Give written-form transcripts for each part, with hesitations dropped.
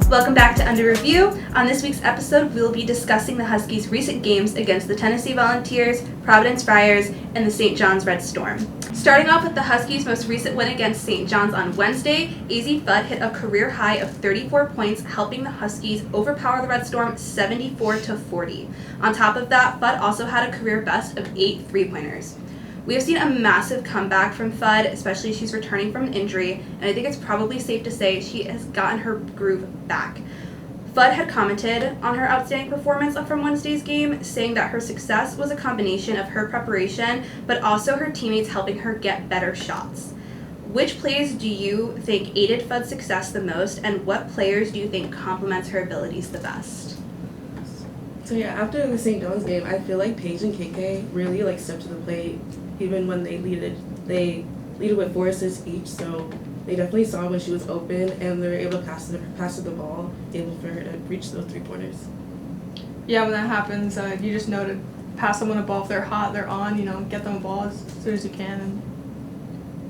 Welcome back to Under Review. On this week's episode, we will be discussing the Huskies' recent games against the Tennessee Volunteers, Providence Friars, and the St. John's Red Storm. Starting off with the Huskies' most recent win against St. John's on Wednesday, AZ Fudd hit a career high of 34 points, helping the Huskies overpower the Red Storm 74-40. On top of that, Fudd also had a career best of 8 3-pointers. We have seen a massive comeback from Fudd, especially she's returning from an injury, and I think it's probably safe to say she has gotten her groove back. Fudd had commented on her outstanding performance from Wednesday's game, saying that her success was a combination of her preparation, but also her teammates helping her get better shots. Which plays do you think aided Fudd's success the most, and what players do you think complements her abilities the best? So yeah, after the St. John's game, I feel like Paige and KK really stepped to the plate, even when they leaded with 4 assists each. So they definitely saw when she was open, and they were able to pass her the ball, able for her to reach those 3-pointers. Yeah, when that happens, you just know to pass someone a ball if they're hot, they're on. Get them a ball as soon as you can.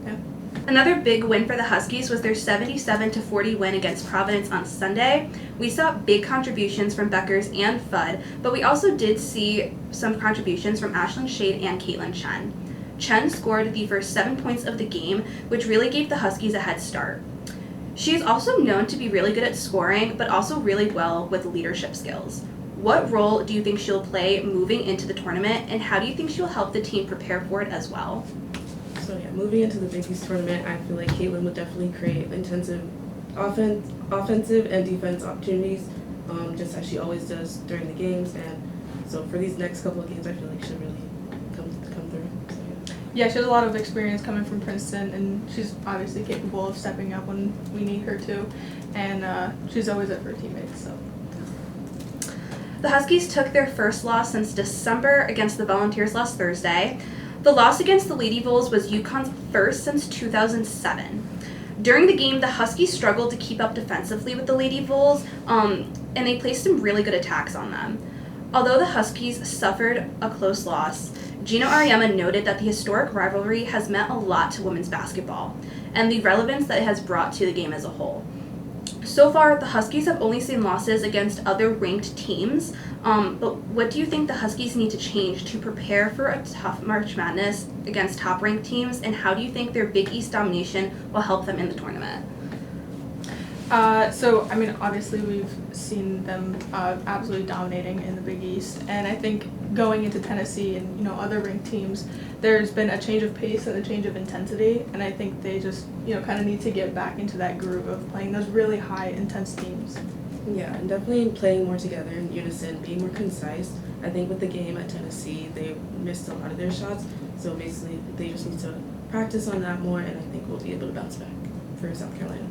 And another big win for the Huskies was their 77-40 win against Providence on Sunday. We saw big contributions from Beckers and Fudd, but we also did see some contributions from Ashlyn Shade and Caitlin Chen. Chen scored the first 7 points of the game, which really gave the Huskies a head start. She is also known to be really good at scoring, but also really well with leadership skills. What role do you think she'll play moving into the tournament, and how do you think she'll help the team prepare for it as well? So yeah, moving into the Big East tournament, I feel like Caitlin would definitely create intensive offensive and defense opportunities, just as she always does during the games. And so for these next couple of games, I feel like she'll really come through. So, yeah, she has a lot of experience coming from Princeton, and she's obviously capable of stepping up when we need her to. And she's always there for her teammates. So. The Huskies took their first loss since December against the Volunteers last Thursday. The loss against the Lady Vols was UConn's first since 2007. During the game, the Huskies struggled to keep up defensively with the Lady Vols, and they placed some really good attacks on them. Although the Huskies suffered a close loss, Gino Ariema noted that the historic rivalry has meant a lot to women's basketball, and the relevance that it has brought to the game as a whole. So far, the Huskies have only seen losses against other ranked teams, but what do you think the Huskies need to change to prepare for a tough March Madness against top-ranked teams, and how do you think their Big East domination will help them in the tournament? Obviously we've seen them absolutely dominating in the Big East, and I think going into Tennessee and, other ranked teams, there's been a change of pace and a change of intensity, and I think they just, kind of need to get back into that groove of playing those really high, intense teams. Yeah, and definitely playing more together in unison, being more concise. I think with the game at Tennessee, they missed a lot of their shots, so basically they just need to practice on that more, and I think we'll be able to bounce back for South Carolina.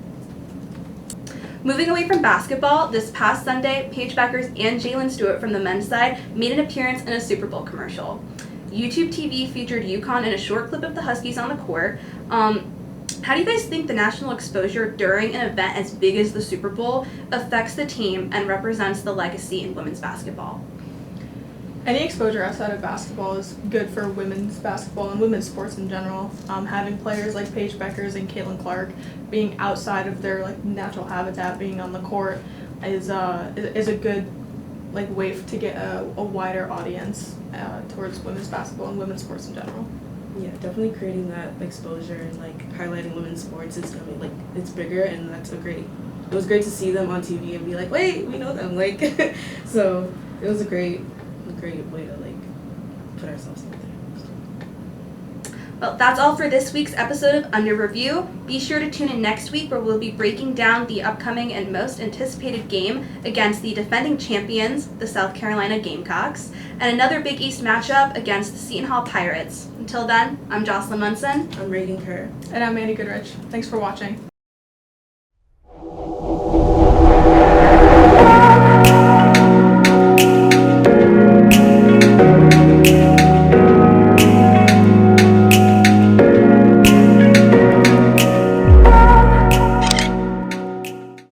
Moving away from basketball, this past Sunday, Paige Beckers and Jalen Stewart from the men's side made an appearance in a Super Bowl commercial. UCTV featured UConn in a short clip of the Huskies on the court. How do you guys think the national exposure during an event as big as the Super Bowl affects the team and represents the legacy in women's basketball? Any exposure outside of basketball is good for women's basketball and women's sports in general. Having players like Paige Beckers and Caitlin Clark being outside of their natural habitat, being on the court, is a good way to get a wider audience towards women's basketball and women's sports in general. Yeah, definitely creating that exposure and highlighting women's sports is it's bigger, and it was great to see them on TV and be like, wait, we know them, so it was a great way to put ourselves out there. Well, that's all for this week's episode of Under Review. Be sure to tune in next week, where we'll be breaking down the upcoming and most anticipated game against the defending champions, the South Carolina Gamecocks, and another Big East matchup against the Seton Hall Pirates. Until then, I'm Josalyn Munson. I'm Reagan Kerr. And I'm Mandy Goodrich. Thanks for watching.